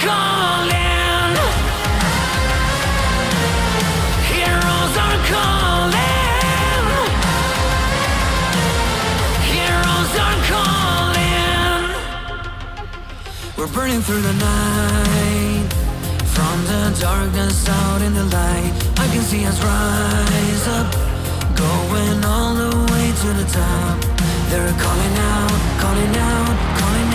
calling. Heroes are calling. Heroes are calling. We're burning through the night, from the darkness out in the light. I can see us rise up, going all the way to the top. They're calling out, calling out, calling